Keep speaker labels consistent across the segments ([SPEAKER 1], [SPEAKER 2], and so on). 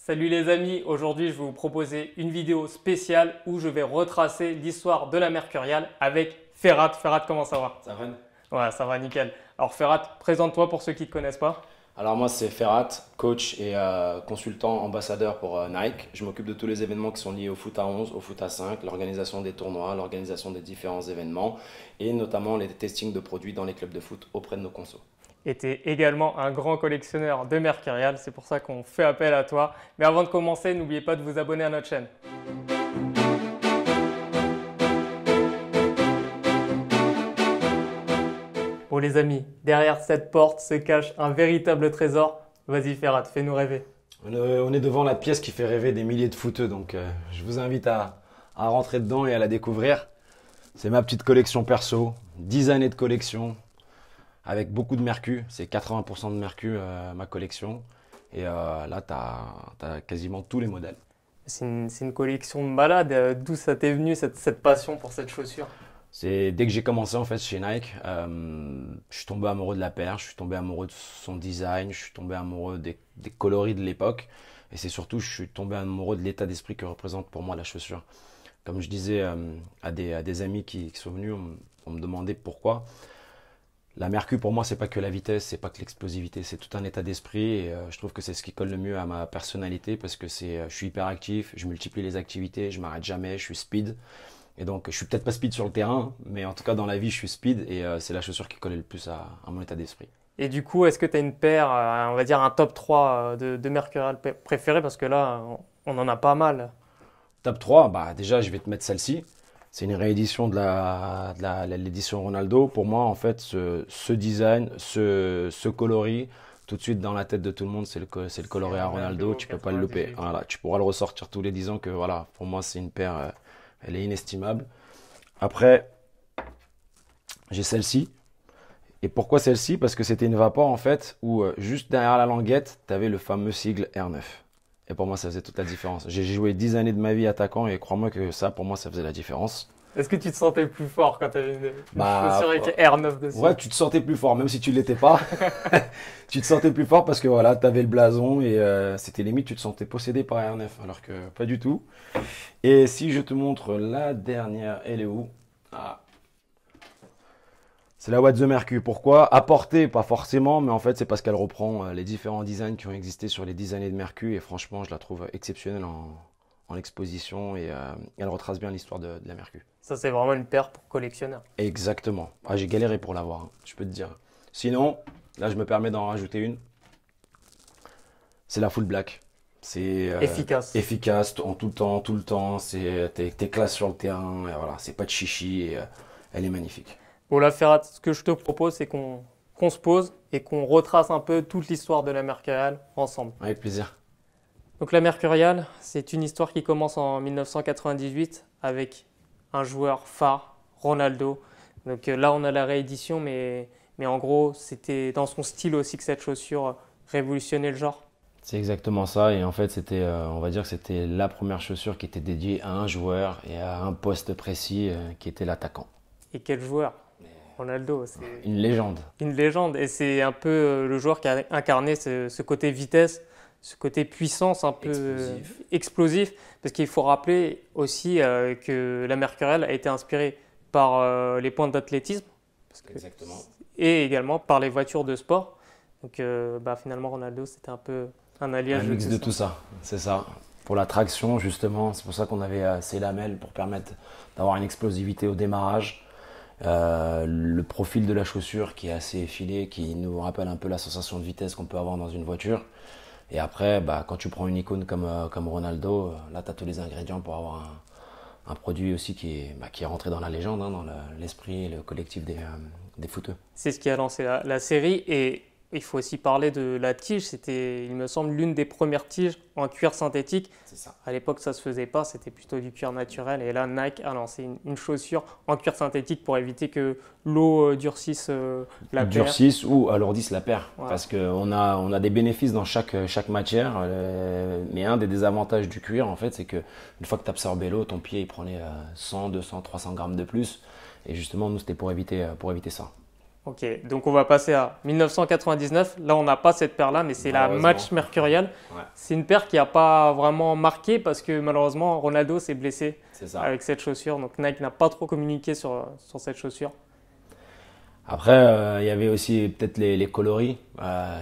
[SPEAKER 1] Salut les amis, aujourd'hui je vais vous proposer une vidéo spéciale où je vais retracer l'histoire de la Mercuriale avec Ferhat. Ferhat, comment ça va?
[SPEAKER 2] Ça va?
[SPEAKER 1] Ouais, ça va nickel. Alors Ferhat, présente-toi pour ceux qui ne te connaissent pas.
[SPEAKER 2] Alors moi c'est Ferhat, coach et consultant ambassadeur pour Nike. Je m'occupe de tous les événements qui sont liés au foot à 11, au foot à 5, l'organisation des tournois, l'organisation des différents événements et notamment les testings de produits dans les clubs de foot auprès de nos consos.
[SPEAKER 1] Et tu es également un grand collectionneur de Mercurial, c'est pour ça qu'on fait appel à toi. Mais avant de commencer, n'oubliez pas de vous abonner à notre chaîne. Bon les amis, derrière cette porte se cache un véritable trésor. Vas-y Ferhat, fais-nous rêver.
[SPEAKER 2] On est devant la pièce qui fait rêver des milliers de footeux, donc je vous invite à rentrer dedans et à la découvrir. C'est ma petite collection perso, 10 années de collection, avec beaucoup de mercus, c'est 80% de mercus ma collection. Et là, tu as quasiment tous les modèles.
[SPEAKER 1] C'est une collection de malades. D'où ça t'est venu cette passion pour cette chaussure?
[SPEAKER 2] C'est dès que j'ai commencé en fait chez Nike, je suis tombé amoureux de la paire, je suis tombé amoureux de son design, je suis tombé amoureux des coloris de l'époque. Et c'est surtout, je suis tombé amoureux de l'état d'esprit que représente pour moi la chaussure. Comme je disais à des amis qui sont venus, on me demandait pourquoi. La Mercu pour moi c'est pas que la vitesse, c'est pas que l'explosivité, c'est tout un état d'esprit et je trouve que c'est ce qui colle le mieux à ma personnalité parce que je suis hyper actif, je multiplie les activités, je m'arrête jamais, je suis speed et donc je suis peut-être pas speed sur le terrain, mais en tout cas dans la vie je suis speed et c'est la chaussure qui colle le plus à mon état d'esprit.
[SPEAKER 1] Et du coup, est-ce que tu as une paire, on va dire un top 3 de Mercurial préférés? Parce que là, on en a pas mal.
[SPEAKER 2] Top 3, bah déjà je vais te mettre celle-ci. C'est une réédition de l'édition Ronaldo. Pour moi, en fait, ce design, ce coloris, tout de suite dans la tête de tout le monde, c'est le coloris à Ronaldo. Tu peux pas le louper.
[SPEAKER 1] 98.
[SPEAKER 2] Voilà, tu pourras le ressortir tous les 10 ans que voilà, pour moi, c'est une paire, elle est inestimable. Après, j'ai celle-ci. Et pourquoi celle-ci? Parce que c'était une Vapor en fait, où juste derrière la languette, tu avais le fameux sigle R9. Et pour moi, ça faisait toute la différence. J'ai joué 10 années de ma vie attaquant et crois-moi que ça, pour moi, ça faisait la différence.
[SPEAKER 1] Est-ce que tu te sentais plus fort quand tu avais une
[SPEAKER 2] Bah,
[SPEAKER 1] chaussure avec R9 dessus?
[SPEAKER 2] ouais, tu te sentais plus fort, même si tu l'étais pas. Tu te sentais plus fort parce que voilà, tu avais le blason et c'était limite, tu te sentais possédé par R9, alors que pas du tout. Et si je te montre la dernière, elle est où? Ah. C'est la What the Mercu. Pourquoi? Apportée, pas forcément, mais en fait, c'est parce qu'elle reprend les différents designs qui ont existé sur les 10 années de Mercu. Et franchement, je la trouve exceptionnelle en exposition et elle retrace bien l'histoire de la Mercu.
[SPEAKER 1] Ça, c'est vraiment une paire pour collectionneur.
[SPEAKER 2] Exactement. Ah, j'ai galéré pour l'avoir, hein, je peux te dire. Sinon, là, je me permets d'en rajouter une. C'est la Full Black. C'est
[SPEAKER 1] Efficace.
[SPEAKER 2] efficace en tout le temps. T'es classe sur le terrain. Et voilà, c'est pas de chichi et elle est magnifique.
[SPEAKER 1] Bon, là, Ferhat, ce que je te propose, c'est qu'on se pose et qu'on retrace un peu toute l'histoire de la Mercurial ensemble.
[SPEAKER 2] Avec plaisir.
[SPEAKER 1] Donc la Mercurial, c'est une histoire qui commence en 1998 avec un joueur phare, Ronaldo. Donc là, on a la réédition, mais en gros, c'était dans son style aussi que cette chaussure révolutionnait le genre.
[SPEAKER 2] C'est exactement ça. Et en fait, on va dire que c'était la première chaussure qui était dédiée à un joueur et à un poste précis qui était l'attaquant.
[SPEAKER 1] Et quel joueur! Ronaldo, c'est
[SPEAKER 2] Une légende.
[SPEAKER 1] une légende. Et c'est un peu le joueur qui a incarné ce côté vitesse, ce côté puissance un peu explosif. Parce qu'il faut rappeler aussi que la Mercurial a été inspirée par les pointes d'athlétisme
[SPEAKER 2] Exactement.
[SPEAKER 1] et également par les voitures de sport. Donc finalement, Ronaldo, c'était un peu un
[SPEAKER 2] Un
[SPEAKER 1] alliage
[SPEAKER 2] mix de
[SPEAKER 1] ça.
[SPEAKER 2] tout ça, c'est ça. Pour la traction, justement, c'est pour ça qu'on avait ces lamelles pour permettre d'avoir une explosivité au démarrage. Le profil de la chaussure qui est assez effilé, qui nous rappelle un peu la sensation de vitesse qu'on peut avoir dans une voiture. Et après, quand tu prends une icône comme Ronaldo, là tu as tous les ingrédients pour avoir un produit aussi qui est rentré dans la légende, hein, dans l'esprit et le collectif des footeux.
[SPEAKER 1] C'est ce qui a lancé la série. Et il faut aussi parler de la tige. C'était, il me semble, l'une des premières tiges en cuir synthétique.
[SPEAKER 2] C'est ça.
[SPEAKER 1] À l'époque, ça ne se faisait pas, c'était plutôt du cuir naturel. Et là, Nike a lancé une chaussure en cuir synthétique pour éviter que l'eau durcisse la paire.
[SPEAKER 2] Durcisse ou alourdisse la paire.
[SPEAKER 1] Voilà.
[SPEAKER 2] Parce qu'on a des bénéfices dans chaque matière. Mais un des désavantages du cuir, en fait, c'est que une fois que tu absorbes l'eau, ton pied il prenait 100, 200, 300 grammes de plus. Et justement, nous, c'était pour éviter ça.
[SPEAKER 1] Ok, donc on va passer à 1999. Là, on n'a pas cette paire-là, mais c'est la Match Mercurial.
[SPEAKER 2] Ouais.
[SPEAKER 1] C'est une paire qui n'a pas vraiment marqué parce que malheureusement, Ronaldo s'est blessé
[SPEAKER 2] C'est ça.
[SPEAKER 1] avec cette chaussure. Donc Nike n'a pas trop communiqué sur cette chaussure.
[SPEAKER 2] Après, il y avait aussi peut-être les coloris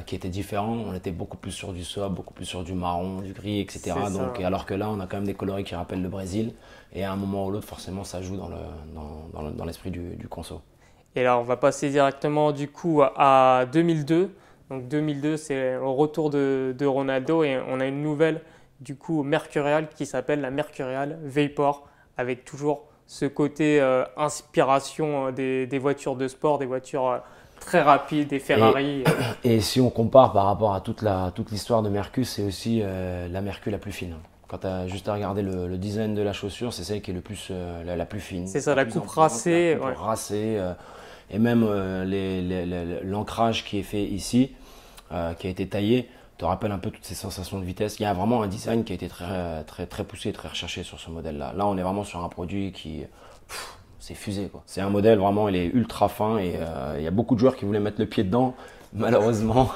[SPEAKER 2] qui étaient différents. On était beaucoup plus sur du sobre, beaucoup plus sur du marron, du gris, etc.
[SPEAKER 1] C'est ça.
[SPEAKER 2] Donc, alors que là, on a quand même des coloris qui rappellent le Brésil. Et à un moment ou l'autre, forcément, ça joue dans l'esprit du conso.
[SPEAKER 1] Et là, on va passer directement du coup à 2002. Donc 2002, c'est le retour de Ronaldo et on a une nouvelle du coup Mercurial qui s'appelle la Mercurial Vapor avec toujours ce côté inspiration des voitures de sport, des voitures très rapides, des Ferrari.
[SPEAKER 2] Et si on compare par rapport à toute l'histoire de Mercus, c'est aussi la Mercus la plus fine. Quand tu as juste à regarder le design de la chaussure, c'est celle qui est la plus fine.
[SPEAKER 1] C'est ça, la coupe racée.
[SPEAKER 2] La coupe racée et même l'ancrage qui est fait ici, qui a été taillé, te rappelle un peu toutes ces sensations de vitesse. Il y a vraiment un design qui a été très poussé, très recherché sur ce modèle-là. Là, on est vraiment sur un produit qui... c'est fusé, quoi. C'est un modèle vraiment, il est ultra fin et il y a beaucoup de joueurs qui voulaient mettre le pied dedans, malheureusement,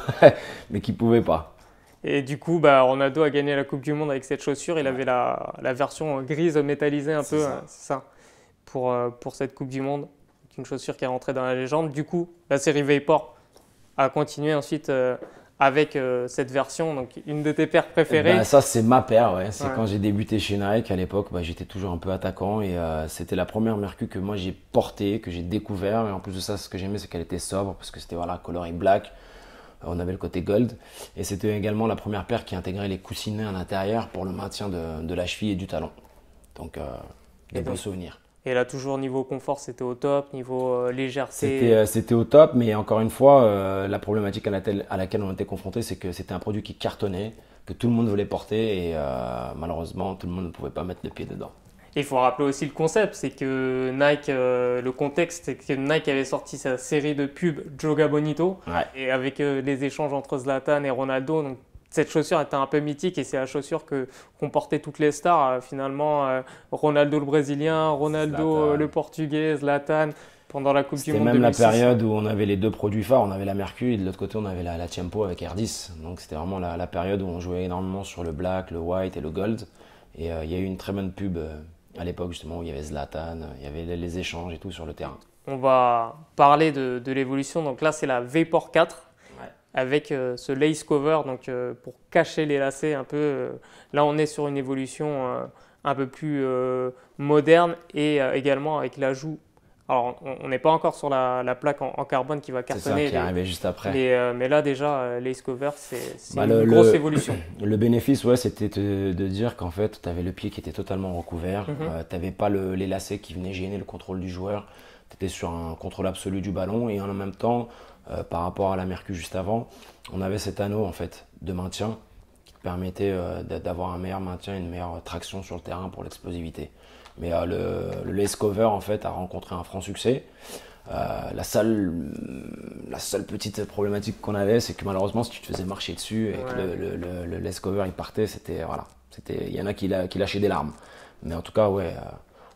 [SPEAKER 2] mais qui ne pouvaient pas.
[SPEAKER 1] Et du coup, Ronaldo a gagné la Coupe du Monde avec cette chaussure. Il avait la version grise métallisée un peu, c'est ça, pour cette Coupe du Monde. Une chaussure qui est rentrée dans la légende. Du coup, la série Vapor a continué ensuite avec cette version. Donc, une de tes paires préférées.
[SPEAKER 2] Ça, c'est ma paire. Ouais. C'est quand j'ai débuté chez Nike. À l'époque, j'étais toujours un peu attaquant et c'était la première Mercus que moi j'ai portée, que j'ai découvert. Et en plus de ça, ce que j'aimais, c'est qu'elle était sobre parce que c'était coloris black. On avait le côté gold. Et c'était également la première paire qui intégrait les coussinets à l'intérieur pour le maintien de la cheville et du talon. Donc, des beaux souvenirs.
[SPEAKER 1] Et là, toujours niveau confort, c'était au top, niveau légèreté.
[SPEAKER 2] C'était au top, mais encore une fois, la problématique à laquelle on était confronté, c'est que c'était un produit qui cartonnait, que tout le monde voulait porter et malheureusement, tout le monde ne pouvait pas mettre le pied dedans.
[SPEAKER 1] Il faut rappeler aussi le concept, c'est que Nike, le contexte, c'est que Nike avait sorti sa série de pubs Joga Bonito, et avec les échanges entre Zlatan et Ronaldo. Donc, cette chaussure était un peu mythique et c'est la chaussure qu'ont porté toutes les stars. Finalement, Ronaldo le Brésilien, Ronaldo le Portugais, Zlatan pendant la Coupe du Monde.
[SPEAKER 2] C'était même 2006. La période où on avait les deux produits phares. On avait la Mercus et de l'autre côté on avait la Tiempo avec Air 10. Donc c'était vraiment la période où on jouait énormément sur le black, le white et le gold. Et il y a eu une très bonne pub à l'époque justement où il y avait Zlatan, il y avait les échanges et tout sur le terrain.
[SPEAKER 1] On va parler de l'évolution. Donc là c'est la Vapor 4. Avec ce lace cover, donc pour cacher les lacets un peu. Là, on est sur une évolution un peu plus moderne et également avec l'ajout. Alors, on n'est pas encore sur la plaque en carbone qui va cartonner.
[SPEAKER 2] C'est ça qui est arrivé juste après.
[SPEAKER 1] Mais là, déjà, lace cover, c'est une grosse évolution.
[SPEAKER 2] Le bénéfice, c'était de dire qu'en fait, tu avais le pied qui était totalement recouvert. Tu n'avais pas les lacets qui venaient gêner le contrôle du joueur. Tu étais sur un contrôle absolu du ballon et en même temps, par rapport à la Mercus juste avant, on avait cet anneau en fait de maintien qui te permettait d'avoir un meilleur maintien, une meilleure traction sur le terrain pour l'explosivité. Mais le lace cover en fait a rencontré un franc succès. La seule petite problématique qu'on avait, c'est que malheureusement si tu te faisais marcher dessus et que le lace cover il partait, il y en a qui lâchaient des larmes. Mais en tout cas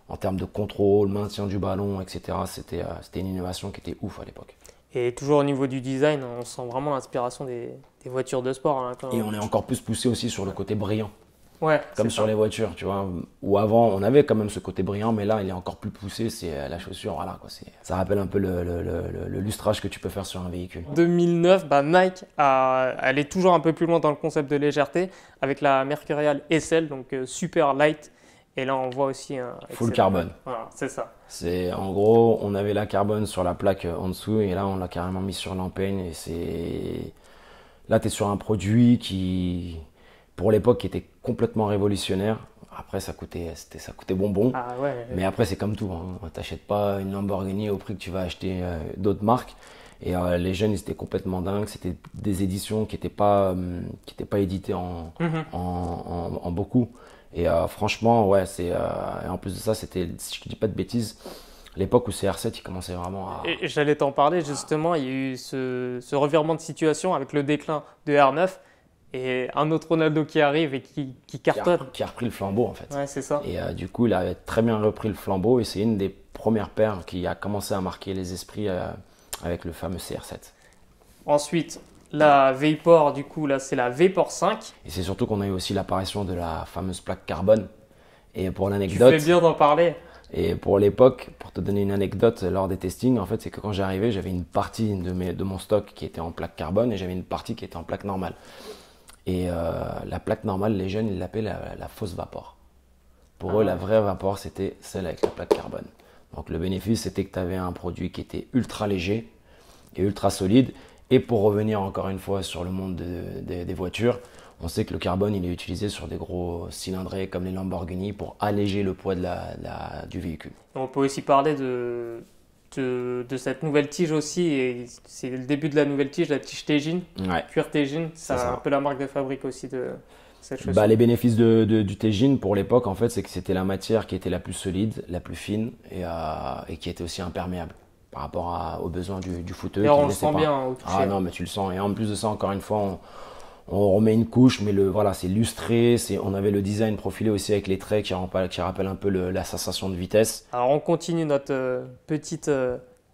[SPEAKER 2] en termes de contrôle, maintien du ballon, etc., c'était une innovation qui était ouf à l'époque.
[SPEAKER 1] Et toujours au niveau du design, on sent vraiment l'inspiration des voitures de sport. Hein,
[SPEAKER 2] et on est encore plus poussé aussi sur le côté brillant.
[SPEAKER 1] Comme
[SPEAKER 2] sur les voitures, tu vois. Où avant, on avait quand même ce côté brillant, mais là, il est encore plus poussé. C'est la chaussure, ça rappelle un peu le lustrage que tu peux faire sur un véhicule.
[SPEAKER 1] 2009, Nike elle est toujours un peu plus loin dans le concept de légèreté avec la Mercurial SL, donc super light. Et là, on voit aussi un
[SPEAKER 2] full carbone.
[SPEAKER 1] Voilà, c'est ça.
[SPEAKER 2] En gros, on avait la carbone sur la plaque en dessous et là, on l'a carrément mis sur l'empeigne. Et là, tu es sur un produit qui, pour l'époque, était complètement révolutionnaire. Après, ça coûtait bonbon. Mais après, c'est comme tout. Tu n'achètes pas une Lamborghini au prix que tu vas acheter d'autres marques. Et les jeunes, ils étaient complètement dingues. C'était des éditions qui n'étaient pas éditées en beaucoup. Et franchement, et en plus de ça, c'était, si je ne dis pas de bêtises, l'époque où CR7 il commençait vraiment à...
[SPEAKER 1] Et j'allais t'en parler justement, il y a eu ce revirement de situation avec le déclin de R9 et un autre Ronaldo qui arrive et qui cartonne.
[SPEAKER 2] Qui a repris le flambeau en fait.
[SPEAKER 1] Ouais, c'est ça.
[SPEAKER 2] Et du coup, il avait très bien repris le flambeau et c'est une des premières paires qui a commencé à marquer les esprits avec le fameux CR7.
[SPEAKER 1] Ensuite, la Vapor, du coup, là, c'est la Vapor 5.
[SPEAKER 2] Et c'est surtout qu'on a eu aussi l'apparition de la fameuse plaque carbone. Et pour
[SPEAKER 1] Tu
[SPEAKER 2] l'anecdote,
[SPEAKER 1] fais bien d'en parler.
[SPEAKER 2] et pour l'époque, pour te donner une anecdote lors des testings, en fait, c'est que quand j'arrivais, j'avais une partie de mon stock qui était en plaque carbone et j'avais une partie qui était en plaque normale. Et la plaque normale, les jeunes, ils l'appelaient la fausse vapor. Pour eux, la vraie vapor, c'était celle avec la plaque carbone. Donc le bénéfice, c'était que tu avais un produit qui était ultra léger et ultra solide. Et pour revenir encore une fois sur le monde des voitures, on sait que le carbone, il est utilisé sur des gros cylindrés comme les Lamborghini pour alléger le poids du véhicule.
[SPEAKER 1] On peut aussi parler de cette nouvelle tige aussi, et c'est le début de la nouvelle tige, la tige Teijin,
[SPEAKER 2] Ouais.
[SPEAKER 1] cuir Teijin, c'est
[SPEAKER 2] ça.
[SPEAKER 1] un peu la marque de fabrique aussi de cette chaussure.
[SPEAKER 2] Bah, les bénéfices du Teijin pour l'époque, en fait, c'est que c'était la matière qui était la plus solide, la plus fine et qui était aussi imperméable par rapport aux besoins du footeux.
[SPEAKER 1] D'ailleurs,
[SPEAKER 2] qui
[SPEAKER 1] on
[SPEAKER 2] ne
[SPEAKER 1] le
[SPEAKER 2] laissait
[SPEAKER 1] sent
[SPEAKER 2] pas.
[SPEAKER 1] bien au toucher.
[SPEAKER 2] Ah non, mais tu le sens. Et en plus de ça, encore une fois, on remet une couche, mais voilà, c'est lustré. On avait le design profilé aussi avec les traits qui rappellent un peu la sensation de vitesse.
[SPEAKER 1] Alors, on continue notre petite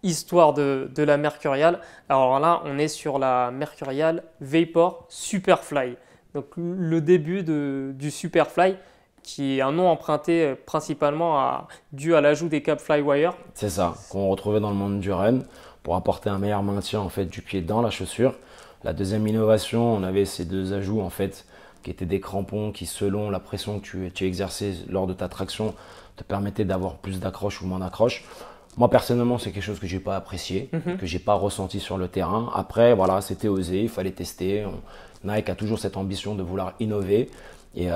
[SPEAKER 1] histoire de la Mercurial. Alors là, on est sur la Mercurial Vapor Superfly. Donc, le début du Superfly, qui est un nom emprunté principalement dû à l'ajout des câbles Flywire.
[SPEAKER 2] C'est ça, qu'on retrouvait dans le monde du run pour apporter un meilleur maintien en fait, du pied dans la chaussure. La deuxième innovation, on avait ces deux ajouts en fait, qui étaient des crampons qui, selon la pression que tu exerçais lors de ta traction, te permettaient d'avoir plus d'accroche ou moins d'accroche. Moi personnellement, c'est quelque chose que j'ai pas apprécié, que j'ai pas ressenti sur le terrain. Après, voilà, c'était osé, il fallait tester. Nike a toujours cette ambition de vouloir innover. Et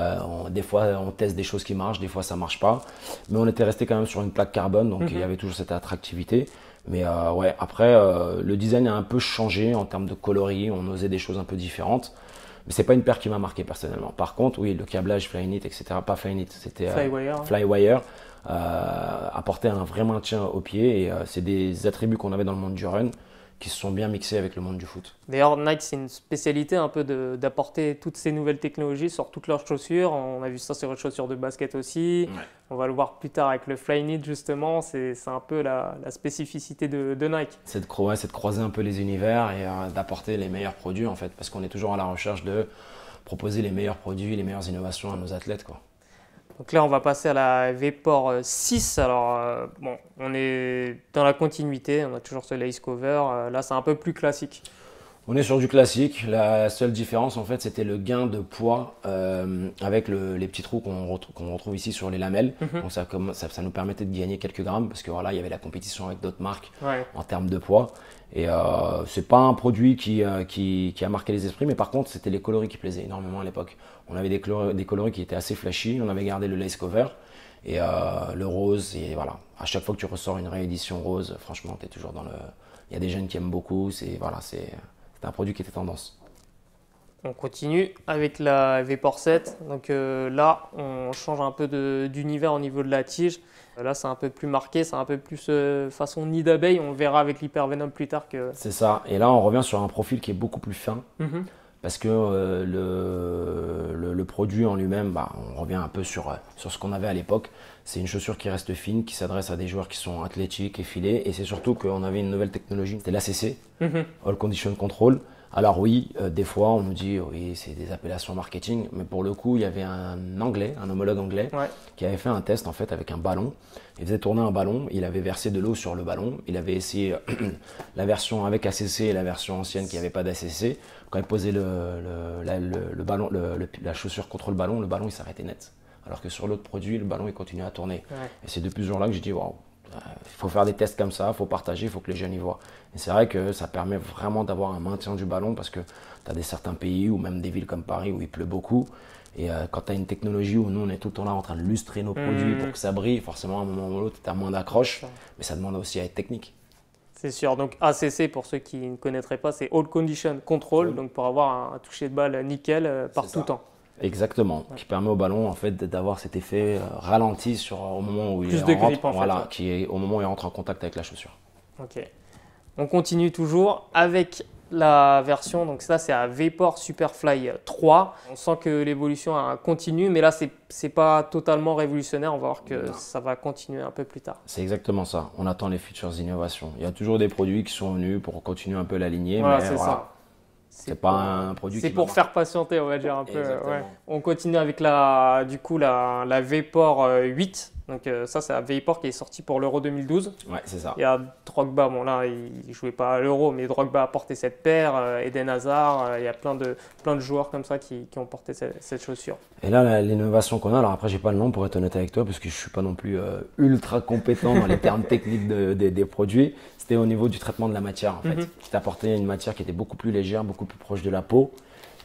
[SPEAKER 2] des fois, on teste des choses qui marchent, des fois ça marche pas. Mais on était resté quand même sur une plaque carbone, donc il y avait toujours cette attractivité. Mais ouais, après, le design a un peu changé en termes de coloris. On osait des choses un peu différentes. Mais c'est pas une paire qui m'a marqué personnellement. Par contre, oui, le câblage Flyknit, etc. Pas Flyknit, c'était Flywire. Apportait un vrai maintien au pied. Et c'est des attributs qu'on avait dans le monde du run qui se sont bien mixés avec le monde du foot.
[SPEAKER 1] D'ailleurs, Nike, c'est une spécialité un peu d'apporter toutes ces nouvelles technologies sur toutes leurs chaussures. On a vu ça sur les chaussures de basket aussi. Ouais. On va le voir plus tard avec le Flyknit, justement. C'est un peu la spécificité de Nike.
[SPEAKER 2] C'est de croiser un peu les univers et d'apporter les meilleurs produits, en fait, parce qu'on est toujours à la recherche de proposer les meilleurs produits, les meilleures innovations à nos athlètes, quoi.
[SPEAKER 1] Donc là, on va passer à la Vapor 6. Alors, bon, on est dans la continuité. On a toujours ce lace cover. Là, c'est un peu plus classique.
[SPEAKER 2] On est sur du classique. La seule différence, en fait, c'était le gain de poids avec les petits trous qu'on retrouve ici sur les lamelles. Donc, ça nous permettait de gagner quelques grammes parce que voilà, il y avait la compétition avec d'autres marques en termes de poids. Et c'est pas un produit qui a marqué les esprits, mais par contre, c'était les coloris qui plaisaient énormément à l'époque. On avait des coloris qui étaient assez flashy. On avait gardé le lace cover et le rose. Et voilà, à chaque fois que tu ressors une réédition rose, franchement, tu es toujours dans le. Il y a des jeunes qui aiment beaucoup. C'est un produit qui était tendance.
[SPEAKER 1] On continue avec la Vapor 7. Donc là, on change un peu d'univers au niveau de la tige. Là, c'est un peu plus marqué, c'est un peu plus façon nid d'abeille. On verra avec l'Hypervenom plus tard que.
[SPEAKER 2] C'est ça. Et là, on revient sur un profil qui est beaucoup plus fin. Parce que le produit en lui-même, on revient un peu sur ce qu'on avait à l'époque. C'est une chaussure qui reste fine, qui s'adresse à des joueurs qui sont athlétiques, effilés. Et c'est surtout qu'on avait une nouvelle technologie, c'était l'ACC, All Condition Control. Alors oui, des fois on nous dit oui c'est des appellations marketing, mais pour le coup il y avait un homologue anglais qui avait fait un test en fait avec un ballon. Il faisait tourner un ballon, il avait versé de l'eau sur le ballon, il avait essayé la version avec ACC et la version ancienne qui n'avait pas d'ACC. Quand il posait la chaussure contre le ballon il s'arrêtait net. Alors que sur l'autre produit, le ballon il continuait à tourner. Et c'est depuis ce jour-là que j'ai dit waouh. Il faut faire des tests comme ça, il faut partager, il faut que les jeunes y voient. Et c'est vrai que ça permet vraiment d'avoir un maintien du ballon parce que tu as certains pays ou même des villes comme Paris où il pleut beaucoup. Et quand tu as une technologie où nous on est tout le temps là en train de lustrer nos produits pour que ça brille, forcément à un moment ou l'autre tu as moins d'accroche, mais ça demande aussi à être technique.
[SPEAKER 1] C'est sûr, donc ACC pour ceux qui ne connaîtraient pas, c'est All Condition Control, donc pour avoir un toucher de balle nickel par tout temps.
[SPEAKER 2] Exactement, qui permet au ballon en fait d'avoir cet effet ralenti au moment où
[SPEAKER 1] il rentre,
[SPEAKER 2] qui est au moment où il rentre en contact avec la chaussure.
[SPEAKER 1] Ok. On continue toujours avec la version, donc ça c'est à Vapor Superfly 3. On sent que l'évolution continue, mais là c'est pas totalement révolutionnaire. On va voir que ça va continuer un peu plus tard.
[SPEAKER 2] C'est exactement ça. On attend les futures innovations. Il y a toujours des produits qui sont venus pour continuer un peu la lignée,
[SPEAKER 1] Voilà,
[SPEAKER 2] mais
[SPEAKER 1] c'est
[SPEAKER 2] voilà.
[SPEAKER 1] ça.
[SPEAKER 2] C'est pas un produit
[SPEAKER 1] C'est
[SPEAKER 2] qui
[SPEAKER 1] pour
[SPEAKER 2] va
[SPEAKER 1] faire patienter, on va dire un peu.
[SPEAKER 2] Exactement.
[SPEAKER 1] Ouais. On continue avec du coup, la Vapor 8. Donc ça, c'est la Vapor qui est sortie pour l'Euro 2012.
[SPEAKER 2] Ouais, c'est ça.
[SPEAKER 1] Il y a Drogba, bon là, il jouait pas à l'Euro, mais Drogba a porté cette paire, Eden Hazard, il y a plein de joueurs comme ça qui ont porté cette chaussure.
[SPEAKER 2] Et là, l'innovation qu'on a, alors après, j'ai pas le nom pour être honnête avec toi, parce que je suis pas non plus ultra compétent dans les termes techniques des produits. C'était au niveau du traitement de la matière, en fait, qui t'apportait une matière qui était beaucoup plus légère, beaucoup plus proche de la peau,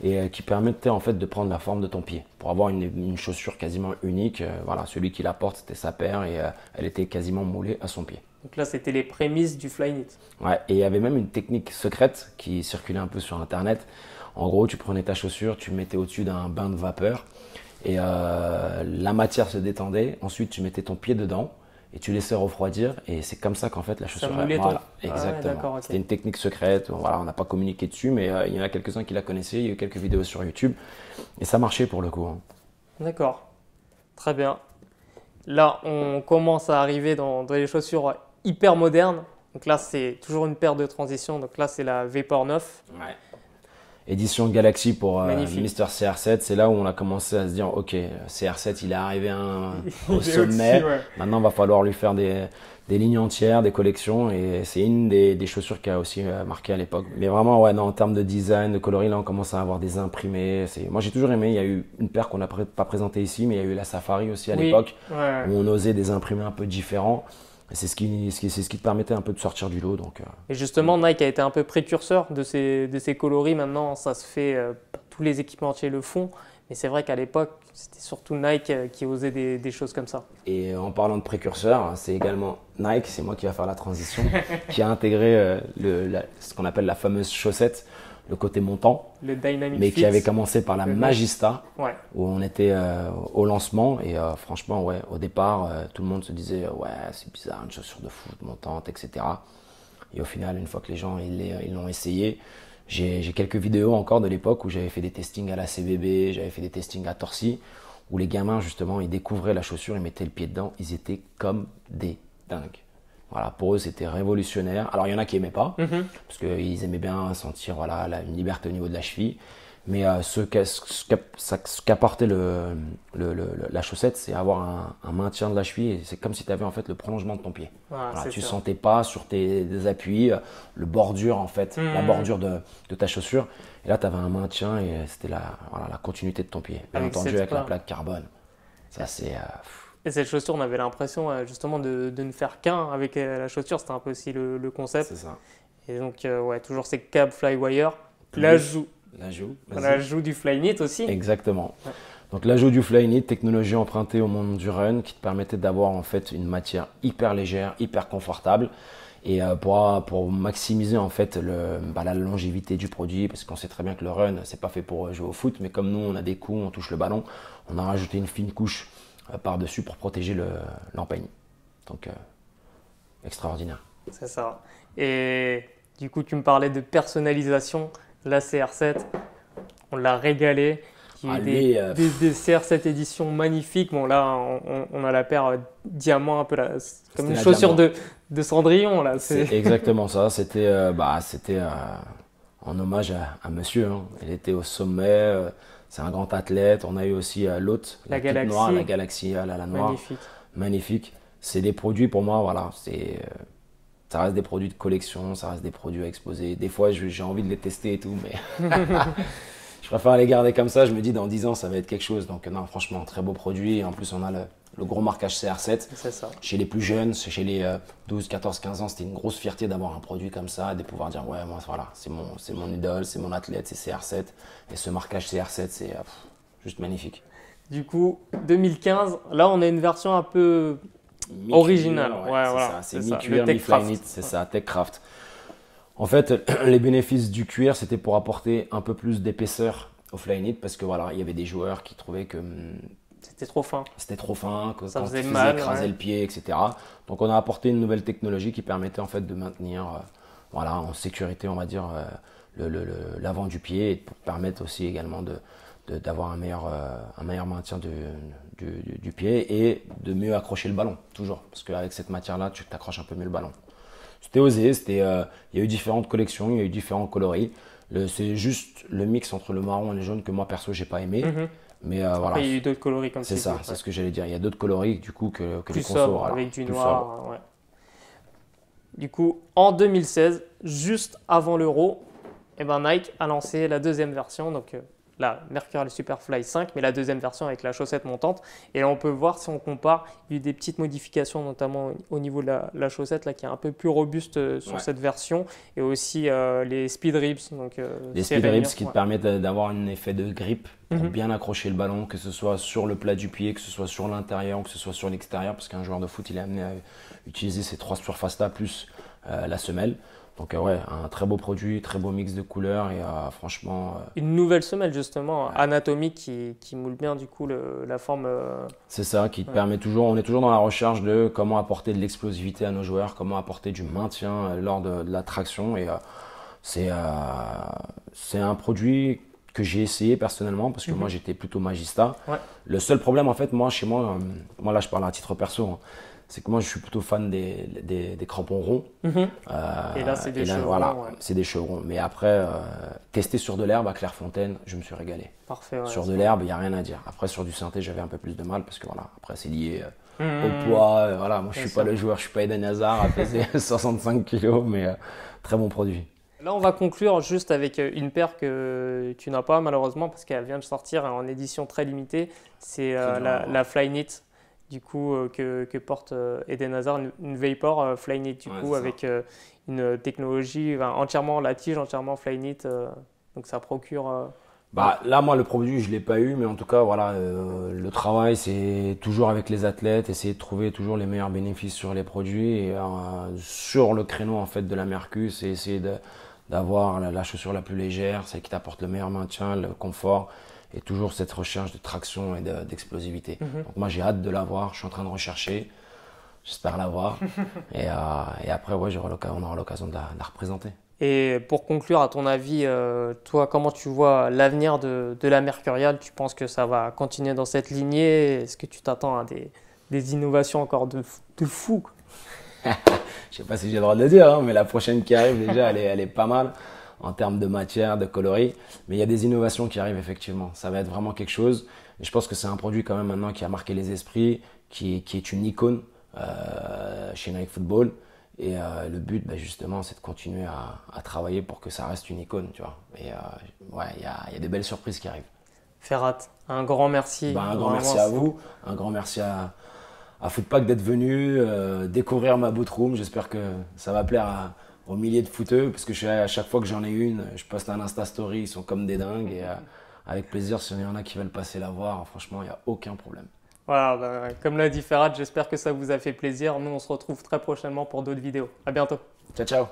[SPEAKER 2] et qui permettait en fait de prendre la forme de ton pied pour avoir une chaussure quasiment unique. Voilà, celui qui la porte, c'était sa paire et elle était quasiment moulée à son pied.
[SPEAKER 1] Donc là, c'était les prémices du Flyknit.
[SPEAKER 2] Ouais, et il y avait même une technique secrète qui circulait un peu sur internet. En gros, tu prenais ta chaussure, tu mettais au-dessus d'un bain de vapeur et la matière se détendait. Ensuite, tu mettais ton pied dedans et tu laissais refroidir, et c'est comme ça qu'en fait la chaussure.
[SPEAKER 1] Voilà,
[SPEAKER 2] exactement.
[SPEAKER 1] Ah ouais, okay.
[SPEAKER 2] C'était une technique secrète. Voilà, on n'a pas communiqué dessus, mais il y en a quelques-uns qui la connaissaient. Il y a eu quelques vidéos sur YouTube et ça marchait pour le coup. Hein.
[SPEAKER 1] D'accord, très bien. Là, on commence à arriver dans les chaussures hyper modernes. Donc là, c'est toujours une paire de transition. Donc là, c'est la Vapor 9.
[SPEAKER 2] Ouais. Édition Galaxy pour Mister CR7, c'est là où on a commencé à se dire ok, CR7 il est arrivé au sommet,
[SPEAKER 1] ouais.
[SPEAKER 2] Maintenant il va falloir lui faire des lignes entières, des collections, et c'est une des chaussures qui a aussi marqué à l'époque. Mais vraiment ouais, non, en termes de design, de coloris, là on commence à avoir des imprimés. Moi j'ai toujours aimé, il y a eu une paire qu'on n'a pas présentée ici, mais il y a eu la Safari aussi à l'époque,
[SPEAKER 1] ouais.
[SPEAKER 2] Où on osait des imprimés un peu différents. C'est ce qui te permettait un peu de sortir du lot. Donc,
[SPEAKER 1] Et justement, Nike a été un peu précurseur de ces coloris. Maintenant, ça se fait, tous les équipementiers le font. Mais c'est vrai qu'à l'époque, c'était surtout Nike qui osait des choses comme ça.
[SPEAKER 2] Et en parlant de précurseur, c'est également Nike, c'est moi qui va faire la transition, qui a intégré ce qu'on appelle la fameuse chaussette, le côté montant,
[SPEAKER 1] le Dynamic
[SPEAKER 2] mais
[SPEAKER 1] Fit,
[SPEAKER 2] qui avait commencé par la Magista,
[SPEAKER 1] ouais.
[SPEAKER 2] Où on était au lancement. Et franchement, ouais, au départ, tout le monde se disait ouais, c'est bizarre, une chaussure de foot montante, etc. Et au final, une fois que les gens ils l'ont essayé, j'ai quelques vidéos encore de l'époque où j'avais fait des testings à la CBB, j'avais fait des testings à Torcy, où les gamins justement ils découvraient la chaussure, ils mettaient le pied dedans, ils étaient comme des dingues. Voilà, pour eux c'était révolutionnaire. Alors il y en a qui aimaient pas, parce qu'ils aimaient bien sentir voilà, une liberté au niveau de la cheville. Mais ce qu'apportait la chaussette, c'est avoir un maintien de la cheville. Et c'est comme si tu avais en fait le prolongement de ton pied. Voilà, tu ne sentais pas sur des appuis le bordure en fait, la bordure de ta chaussure. Et là tu avais un maintien et c'était la continuité de ton pied. Bien entendu avec la plaque carbone. Ça c'est...
[SPEAKER 1] Et cette chaussure, on avait l'impression justement de ne faire qu'un avec la chaussure. C'était un peu aussi le concept.
[SPEAKER 2] C'est ça.
[SPEAKER 1] Et donc ouais, toujours ces câbles Flywire. L'ajout du Flyknit aussi.
[SPEAKER 2] Exactement. Ouais. Donc l'ajout du Flyknit, technologie empruntée au monde du run, qui te permettait d'avoir en fait une matière hyper légère, hyper confortable, et pour maximiser en fait la longévité du produit, parce qu'on sait très bien que le run c'est pas fait pour jouer au foot, mais comme nous on a des coups, on touche le ballon, on a rajouté une fine couche par dessus pour protéger l'empeigne. Donc extraordinaire.
[SPEAKER 1] C'est ça. Et du coup tu me parlais de personnalisation. La CR7, on l'a régalé. Il y a eu des CR7 éditions magnifiques. Bon, là, on a la paire diamant, un peu comme une chaussure de Cendrillon. Là.
[SPEAKER 2] C'est exactement ça. C'était en hommage à monsieur. Hein. Il était au sommet. C'est un grand athlète. On a eu aussi l'autre, la Galaxy. Noire, la Galaxy, la noire. Magnifique. C'est des produits pour moi, voilà. Ça reste des produits de collection, ça reste des produits à exposer. Des fois, j'ai envie de les tester et tout, mais je préfère les garder comme ça. Je me dis, dans 10 ans, ça va être quelque chose. Donc non, franchement, très beau produit. Et en plus, on a le gros marquage CR7.
[SPEAKER 1] C'est ça.
[SPEAKER 2] Chez les plus jeunes, chez les 12, 14, 15 ans, c'était une grosse fierté d'avoir un produit comme ça, de pouvoir dire, ouais, moi, voilà, c'est mon idole, c'est mon athlète, c'est CR7. Et ce marquage CR7, c'est juste magnifique.
[SPEAKER 1] Du coup, 2015, là, on a une version un peu... original,
[SPEAKER 2] ouais,
[SPEAKER 1] voilà,
[SPEAKER 2] c'est mi-cuir, mi-Flyknit, c'est ça, Techcraft. En fait, les bénéfices du cuir, c'était pour apporter un peu plus d'épaisseur au Flyknit, parce que voilà, il y avait des joueurs qui trouvaient que
[SPEAKER 1] c'était trop fin.
[SPEAKER 2] Que
[SPEAKER 1] ça
[SPEAKER 2] quand
[SPEAKER 1] faisait
[SPEAKER 2] tu
[SPEAKER 1] mal,
[SPEAKER 2] écraser le pied, etc. Donc on a apporté une nouvelle technologie qui permettait en fait de maintenir, en sécurité, on va dire, l'avant du pied et pour permettre aussi également d'avoir un meilleur maintien du pied et de mieux accrocher le ballon, toujours. Parce qu'avec cette matière-là, tu t'accroches un peu mieux le ballon. C'était osé, il y a eu différentes collections, il y a eu différents coloris. C'est juste le mix entre le marron et le jaune que moi perso j'ai pas aimé. Mais
[SPEAKER 1] Après,
[SPEAKER 2] voilà,
[SPEAKER 1] il y a eu d'autres coloris comme
[SPEAKER 2] c'est ça,
[SPEAKER 1] ouais.
[SPEAKER 2] c'est ce que j'allais dire. Il y a d'autres coloris du coup que
[SPEAKER 1] Plus
[SPEAKER 2] les consos.
[SPEAKER 1] sobre,
[SPEAKER 2] Voilà,
[SPEAKER 1] avec du
[SPEAKER 2] plus
[SPEAKER 1] noir.
[SPEAKER 2] sobre.
[SPEAKER 1] Ouais. Du coup, en 2016, juste avant l'Euro, eh ben Nike a lancé la deuxième version, donc la Mercurial Superfly 5, mais la deuxième version avec la chaussette montante. Et là, on peut voir, si on compare, il y a eu des petites modifications, notamment au niveau de la chaussette, là, qui est un peu plus robuste sur cette version, et aussi les speed ribs. Donc,
[SPEAKER 2] les speed ribs qui te permettent d'avoir un effet de grip pour bien accrocher le ballon, que ce soit sur le plat du pied, que ce soit sur l'intérieur, que ce soit sur l'extérieur, parce qu'un joueur de foot, il est amené à utiliser ces trois surfaces-là plus la semelle. Donc ouais, un très beau produit, très beau mix de couleurs et franchement...
[SPEAKER 1] Une nouvelle semelle justement, anatomique qui moule bien du coup la forme...
[SPEAKER 2] C'est ça qui te permet toujours, on est toujours dans la recherche de comment apporter de l'explosivité à nos joueurs, comment apporter du maintien lors de la traction et c'est un produit que j'ai essayé personnellement parce que moi j'étais plutôt magista.
[SPEAKER 1] Ouais.
[SPEAKER 2] Le seul problème en fait, chez moi, là je parle à titre perso, hein, c'est que moi je suis plutôt fan des crampons ronds.
[SPEAKER 1] Et là c'est des chevrons.
[SPEAKER 2] Voilà, c'est des chevrons. Mais après, tester sur de l'herbe à Clairefontaine, je me suis régalé.
[SPEAKER 1] Parfait. Ouais,
[SPEAKER 2] sur de l'herbe, il n'y a rien à dire. Après sur du synthé, j'avais un peu plus de mal parce que voilà, après c'est lié au poids. Voilà, moi je suis pas le joueur, je suis pas Eden Hazard à peser 65 kg, mais très bon produit.
[SPEAKER 1] Là, on va conclure juste avec une paire que tu n'as pas malheureusement parce qu'elle vient de sortir en édition très limitée. C'est la Flyknit, du coup, que porte Eden Hazard, une Vapor Flyknit, du coup, avec une technologie entièrement la tige, entièrement Flyknit. Donc ça procure.
[SPEAKER 2] Là, moi, le produit, je ne l'ai pas eu, mais en tout cas, voilà, le travail, c'est toujours avec les athlètes, essayer de trouver toujours les meilleurs bénéfices sur les produits. Et sur le créneau en fait, de la Mercus, c'est essayer d'avoir la chaussure la plus légère, celle qui t'apporte le meilleur maintien, le confort, et toujours cette recherche de traction et d'explosivité. Donc moi, j'ai hâte de l'avoir, je suis en train de rechercher, j'espère l'avoir. et après, ouais, on aura l'occasion de la représenter.
[SPEAKER 1] Et pour conclure, à ton avis, toi, comment tu vois l'avenir de la Mercurial? Tu penses que ça va continuer dans cette lignée? Est-ce que tu t'attends à des innovations encore de fou, quoi?
[SPEAKER 2] Je sais pas si j'ai le droit de le dire, hein, mais la prochaine qui arrive déjà, elle est pas mal en termes de matière, de coloris. Mais il y a des innovations qui arrivent effectivement. Ça va être vraiment quelque chose. Et je pense que c'est un produit quand même maintenant qui a marqué les esprits, qui est une icône chez Nike Football. Et le but, justement, c'est de continuer à travailler pour que ça reste une icône, tu vois. Et ouais, il y a des belles surprises qui arrivent.
[SPEAKER 1] Ferhat, un grand merci.
[SPEAKER 2] Un grand merci à vous, un grand merci à Footpack d'être venu découvrir ma bootroom. J'espère que ça va plaire aux milliers de footeux, parce que à chaque fois que j'en ai une, je poste un Insta Story, ils sont comme des dingues. Et avec plaisir, s'il y en a qui veulent passer la voir, franchement, il n'y a aucun problème.
[SPEAKER 1] Voilà, comme l'a dit Ferhat, j'espère que ça vous a fait plaisir. Nous, on se retrouve très prochainement pour d'autres vidéos. À bientôt.
[SPEAKER 2] Ciao, ciao.